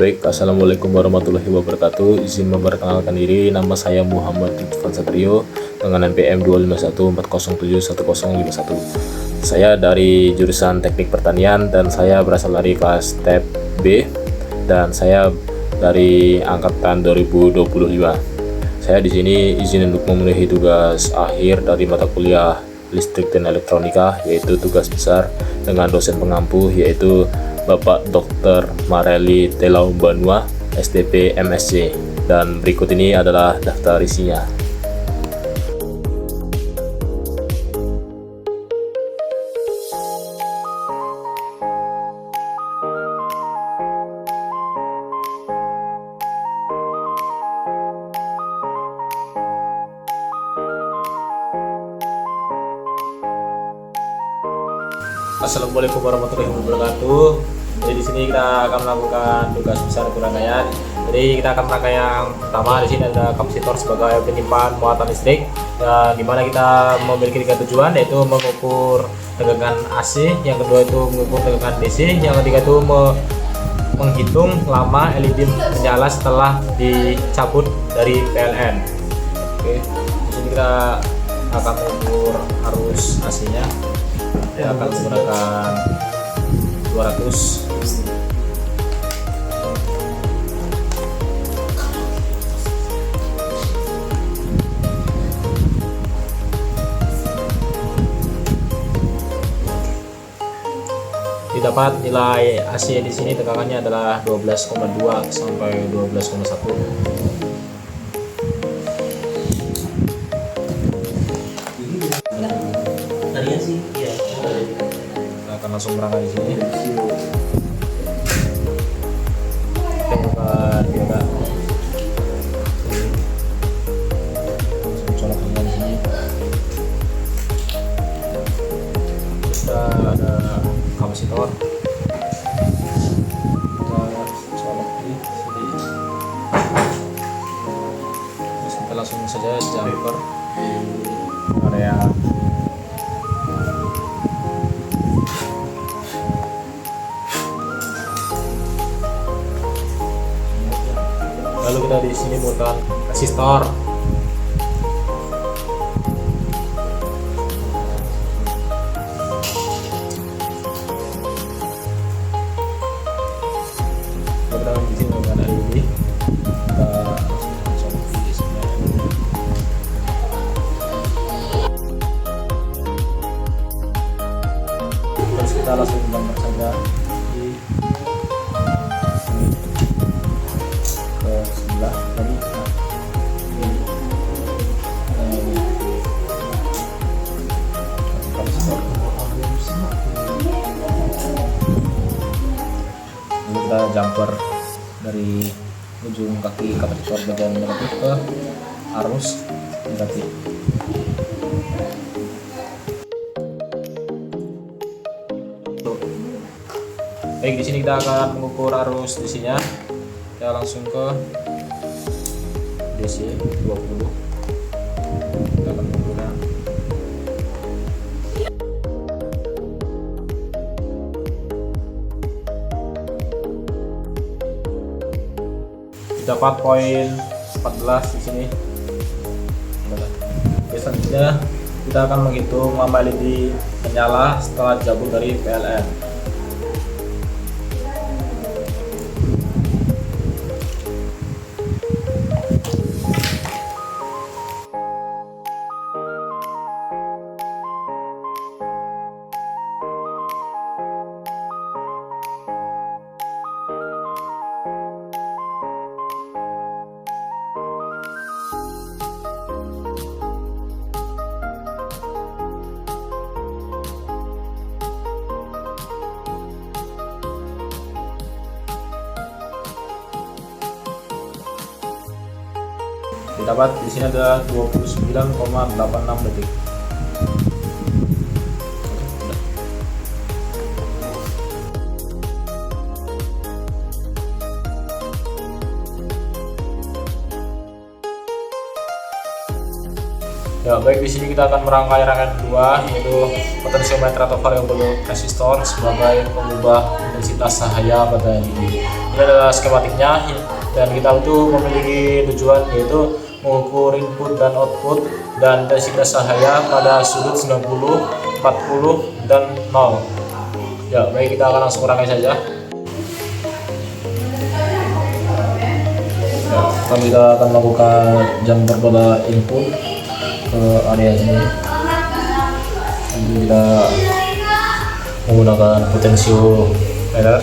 Baik, assalamualaikum warahmatullahi wabarakatuh. Izin memperkenalkan diri, nama saya Muhammad Lutfan Satrio dengan NPM 25140711051. Saya dari jurusan Teknik Pertanian dan saya berasal dari kelas TEP B dan saya dari angkatan 2025. Saya di sini izin untuk memenuhi tugas akhir dari mata kuliah Listrik dan Elektronika, yaitu tugas besar dengan dosen pengampu yaitu Bapak Dr. Mareli Telaubanua, STP MSc. Dan berikut ini adalah daftar isinya. Assalamualaikum warahmatullahi wabarakatuh. Jadi di sini kita akan melakukan tugas besar perangkaian. Jadi kita akan merangkai yang pertama. Di sini ada kapasitor sebagai penyimpan muatan listrik. Dan dimana kita memiliki tiga tujuan, yaitu mengukur tegangan AC, yang kedua itu mengukur tegangan DC, yang ketiga itu menghitung lama LED menyala setelah dicabut dari PLN. Oke, di sini kita akan mengukur arus AC-nya. Kita akan menggunakan 200. Didapat nilai AC di sini tegangannya adalah 12,2 sampai 12,1. Kita akan langsung berangkat di sini. Kita buka dioda. Langsung colokan di sini. Kita ada kapasitor. Kita colok di sini. Terus kita langsung saja jumper di area lalu kita di sini menggunakan resistor. Kita di sini menggunakan LED. Kita langsung di sini. Terus kita langsung gambar saja di ke sebelah tadi. Lalu kita jumper dari ujung kaki kapasitor bagian negatif ke arus negatif. Baik, di sini kita akan mengukur arus DC-nya. Kita langsung ke DC 20. Kita akan mengukurnya. Dapat poin 14 di sini. Oke, selanjutnya kita akan menghitung lama LED menyala setelah dicabut dari PLN. Didapat di sini ada 29,86 detik. Ya, baik di sini kita akan merangkai rangkaian kedua, yaitu potensiometer atau variable resistor sebagai pengubah intensitas cahaya pada LED. Ini adalah skematiknya, dan kita itu memiliki tujuan yaitu mengukur input dan output dan intensitas cahaya pada sudut 90, 40, dan 0. Ya, baik, kita akan langsung rangkai saja. Ya, kita akan melakukan jumper pada input ke area sini. Jadi kita menggunakan potensiometer.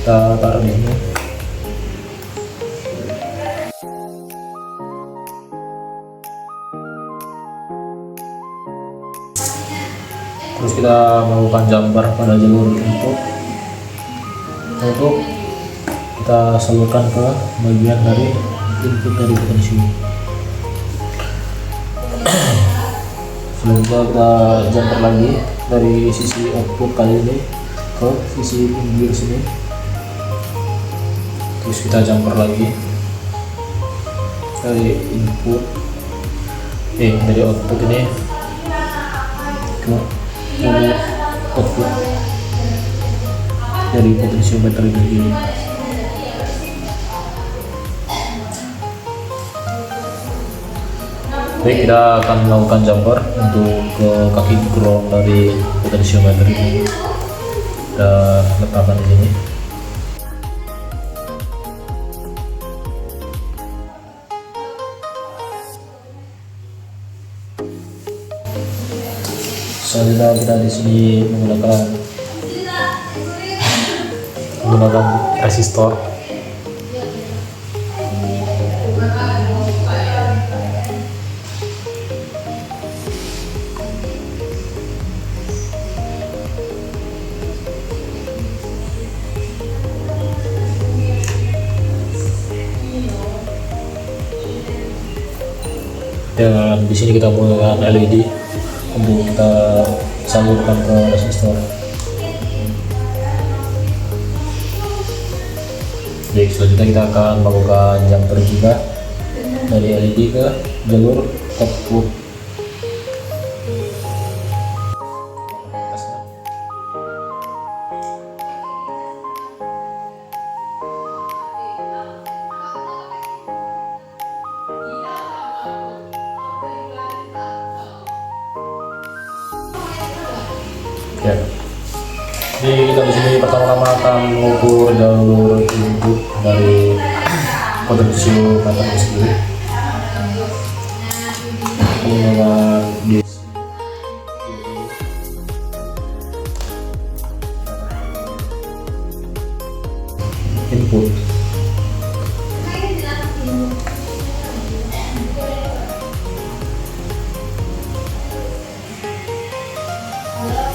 Kita taruh di sini. Terus kita melakukan jumper pada jalur input. Untuk kita salurkan ke bagian dari input dari potensio. Selanjutnya kita jumper lagi dari sisi output kali ini ke sisi pinggir sini. Terus kita jumper lagi dari input dari output ini ke dari output dari potensiometer ini. Baik, kita akan melakukan jumper untuk ke kaki ground dari potensiometer ini. Kita letakkan di sini. Selanjutnya kita di sini menggunakan resistor. Dan di sini kita menggunakan LED untuk kita salurkan ke resistor. Baik, selanjutnya kita akan melakukan jumper juga dari LED ke jalur output. Ya. Jadi kita di sini pertama-tama akan mengukur jalur input dari potensiometer sendiri. Menggunakan input.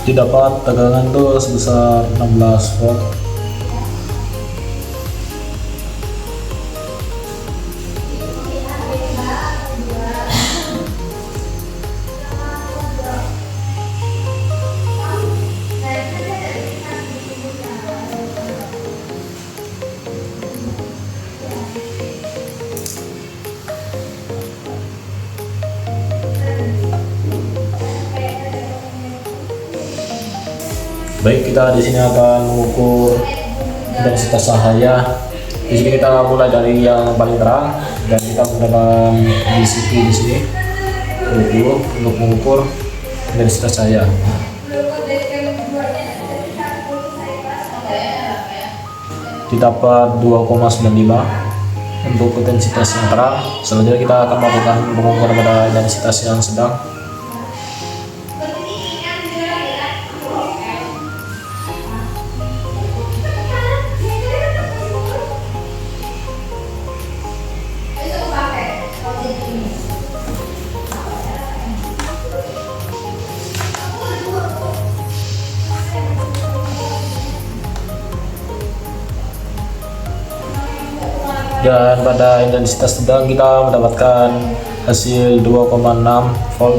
Didapat tegangan tuh sebesar 16 volt. Baik, kita di sini akan mengukur intensitas cahaya. Di sini kita mulai dari yang paling terang dan kita menggunakan DCP di sini 20 untuk mengukur intensitas cahaya. Didapat 2,95 untuk intensitas yang terang. Selanjutnya kita akan melakukan pengukuran pada intensitas yang sedang. Dan pada intensitas sedang kita mendapatkan hasil 2,6 volt.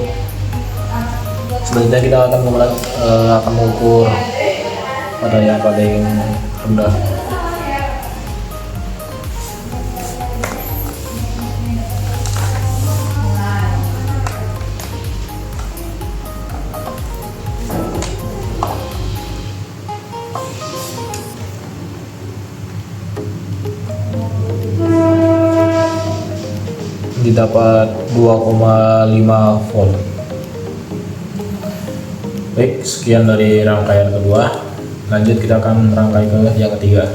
Selanjutnya kita akan mengukur pada yang paling rendah. dapat 2,5 volt. Baik, sekian dari rangkaian kedua. Lanjut kita akan rangkai ke yang ketiga.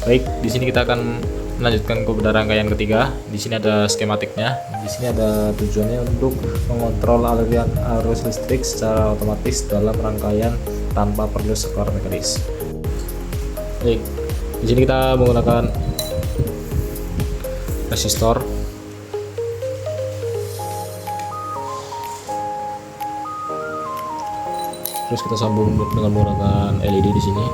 Baik, di sini kita akan melanjutkan ke rangkaian ketiga. Di sini ada skematiknya. Di sini ada tujuannya untuk mengontrol aliran arus listrik secara otomatis dalam rangkaian tanpa perlu skor mekanis. Baik, di sini kita menggunakan resistor. Terus kita sambung dengan menggunakan LED di sini.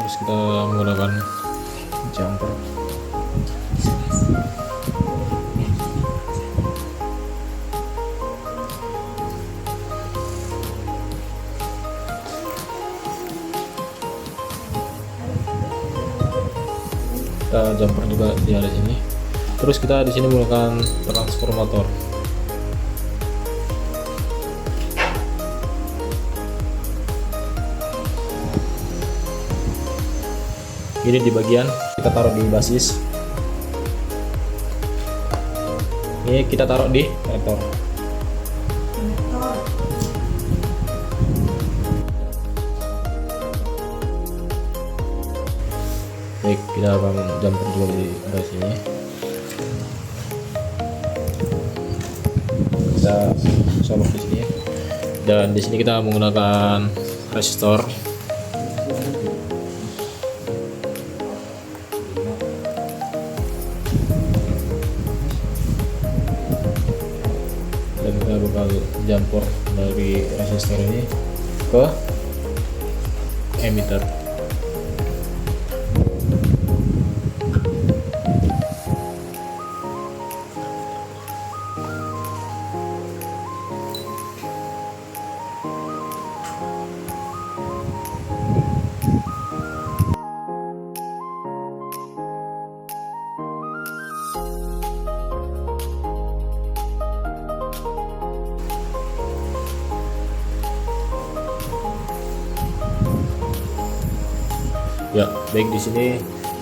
Terus kita menggunakan jumper. Kita jumper juga di area sini. Terus kita di sini menggunakan transformator. Ini di bagian kita taruh di basis. Ini kita taruh di konektor. Baik, kita akan jumper juga di sini. Kita solok di sini. Dan di sini kita menggunakan resistor. Dan kita bakal jumper dari resistor ini ke emitter. Ya, baik, di sini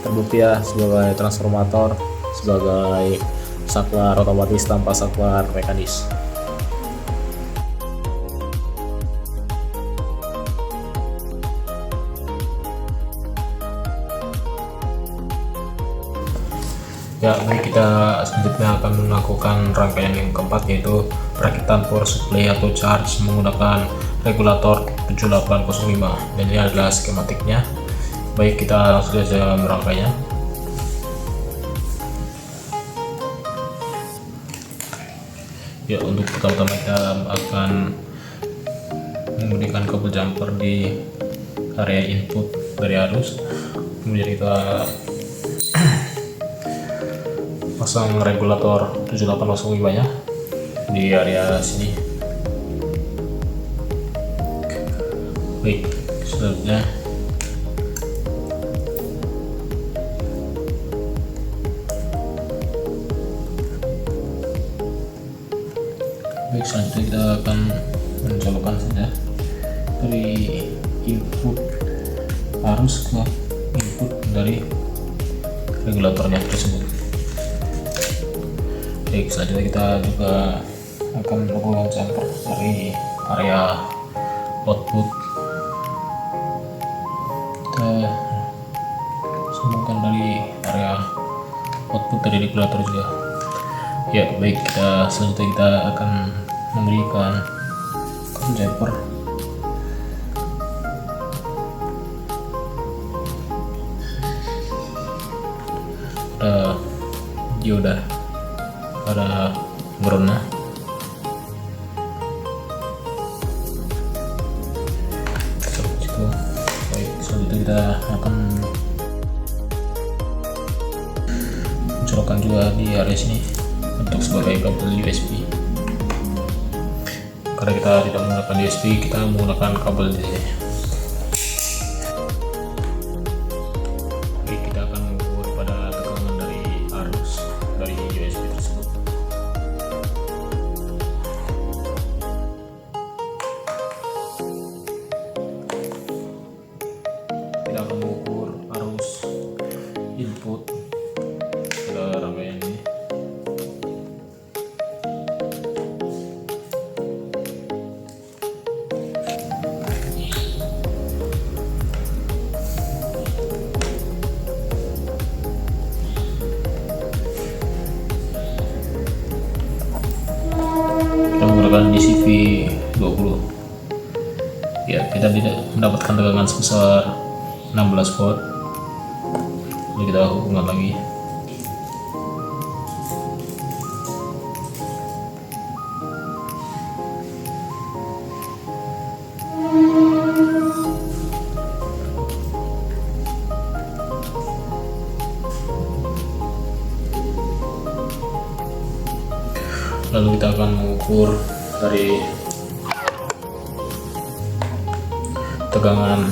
terbukti ya sebagai transformator, sebagai saklar otomatis tanpa saklar mekanis. Ya, baik, kita selanjutnya akan melakukan rangkaian yang keempat, yaitu perakitan power supply atau charge menggunakan regulator 7805. Dan ini adalah skematiknya. Baik, kita langsung saja merangkainya. Ya, untuk pertama-tama kita akan memberikan kabel jumper di area input dari arus. Kemudian kita pasang regulator 7805 nya di area sini. Baik, selanjutnya kita akan mencolokkan saja dari input arus ke input dari regulatornya tersebut. Baik, selanjutnya kita juga akan melakukan jumper dari area output. Kita sambungkan dari area output dari regulator juga. Ya, baik, selanjutnya kita akan memberikan kabel jumper pada dioda pada groundnya. Baik, selanjutnya kita akan mencolokkan juga di area sini untuk sebagai kabel USB. Karena kita tidak menggunakan USB, kita menggunakan kabel di sini. Oke, kita akan mengukur pada tegangan dari dari USB tersebut. Kita akan mengukur arus input pada rangkaian ini. Kita menggunakan DCV 20. Ya, kita tidak mendapatkan tegangan sebesar 16 volt. Jadi kita hubungkan lagi. Lalu kita akan mengukur dari tegangan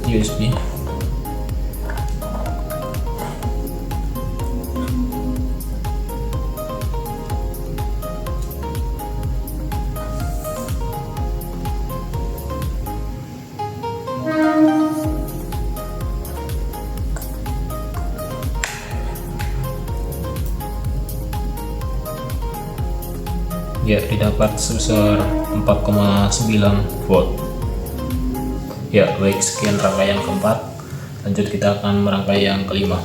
USB. Ya, didapat sebesar 4,9 volt. Ya, baik, sekian rangkaian keempat. Lanjut kita akan merangkai yang kelima.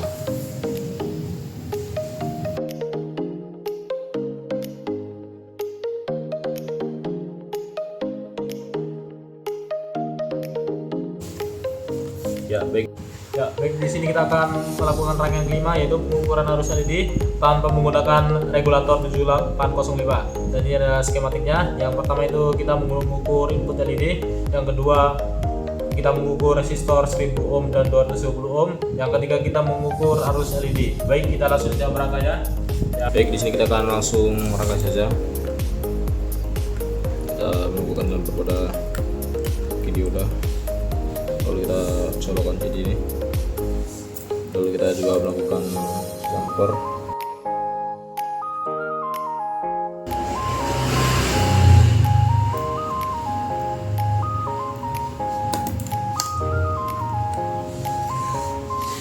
Ya, baik, di sini kita akan melakukan rangkaian kelima, yaitu pengukuran arus LED tanpa menggunakan regulator 7805. Dan ini ada skematiknya. Yang pertama itu kita mengukur input LED, yang kedua kita mengukur resistor 1000 ohm dan 220 ohm, yang ketiga kita mengukur arus LED. Baik, kita langsung saja merangkainya. Ya. Baik, di sini kita akan langsung merangkai saja. Kita menunjukkan pada video dah. Lalu kita colokan CD ini. Lalu kita juga melakukan jumper.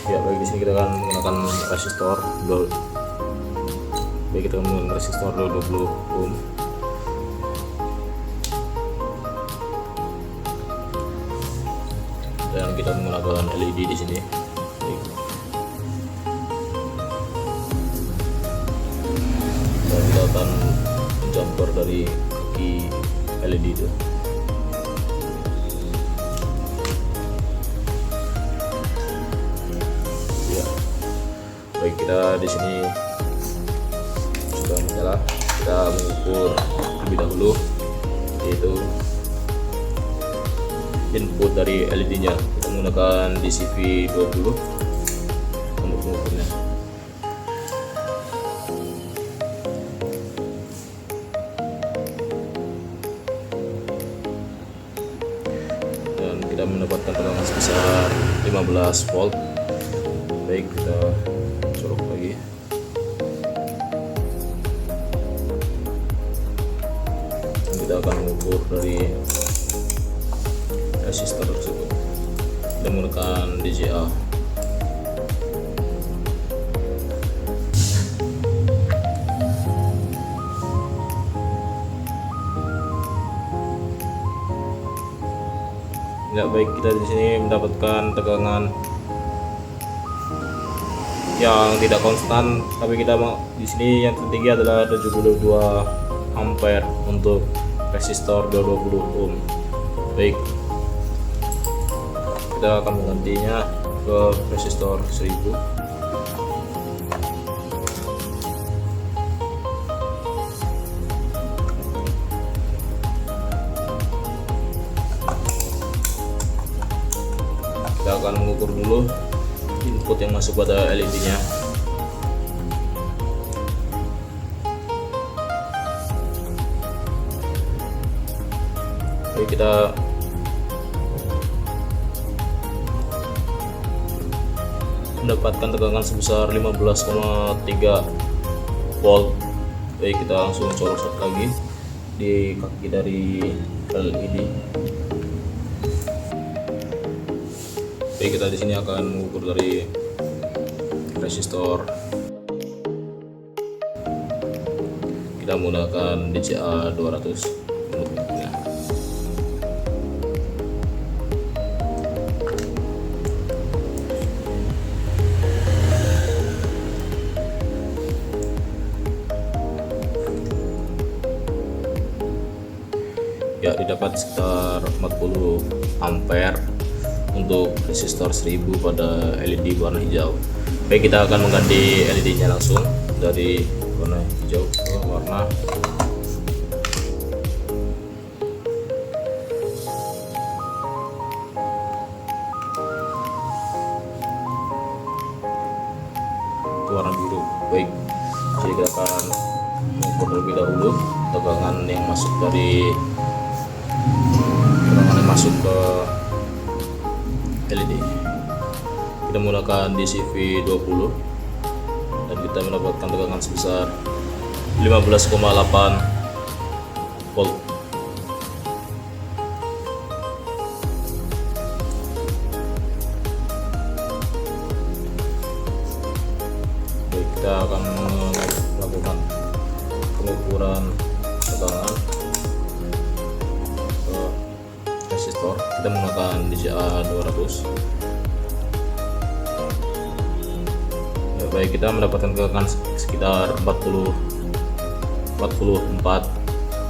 Ya, baik, di sini kita akan menggunakan resistor. Baik, kita menggunakan resistor 20 ohm. Dan kita menggunakan LED di sini. Baik. Dan kita akan menjumper dari kaki LED itu. Ya, baik, kita di sini sudah menyala. Kita mengukur terlebih dahulu, yaitu input dari LED-nya. Kita menggunakan DCV 20 untuk mengukurnya. Dan kita mendapatkan tegangan sebesar 15 volt. Baik, kita colok lagi. Dan kita akan mengukur dari resistor tersebut. Kita menggunakan DCA. Ya, baik, kita di sini mendapatkan tegangan yang tidak konstan, tapi kita di sini yang tertinggi adalah 72 ampere untuk resistor 220 ohm. Baik, kita akan menggantinya ke resistor 1000. Kita akan mengukur dulu input yang masuk pada LED-nya. Oke, kita mendapatkan tegangan sebesar 15,3 volt. Baik, kita langsung colok satu lagi di kaki dari LED. Baik, kita di sini akan mengukur dari resistor. Kita menggunakan DCA 200 untuknya. Ya, didapat sekitar 40 ampere untuk resistor 1000 pada LED warna hijau. Baik, kita akan mengganti LED nya langsung dari warna hijau ke warna biru. Baik, jadi kita akan mengukur terlebih dahulu tegangan yang masuk ke LED. Kita menggunakan DC V20 dan kita mendapatkan tegangan sebesar 15,8 volt. Baik, kita akan melakukan pengukuran tegangan ke resistor. Kita menggunakan DCA 200. Ya, baik, kita mendapatkan tegangan sekitar 44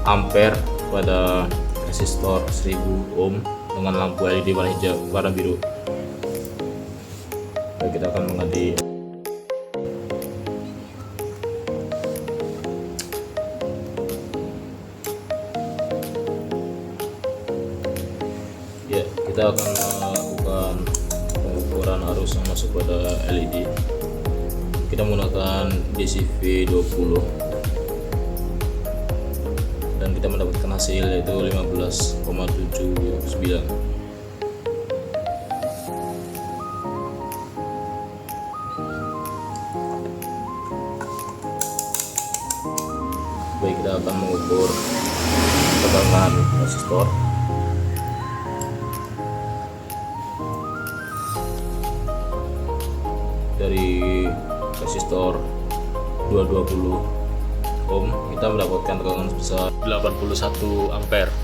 ampere pada resistor 1000 ohm dengan lampu LED warna hijau warna biru. Baik, kita akan mengganti. Ya, kita akan melakukan pengukuran arus yang masuk pada LED. Kita menggunakan DC V20 dan kita mendapatkan hasil yaitu 15,79. Baik, kita akan mengukur tegangan resistor. Dari resistor 220 ohm kita mendapatkan tegangan sebesar 81 ampere.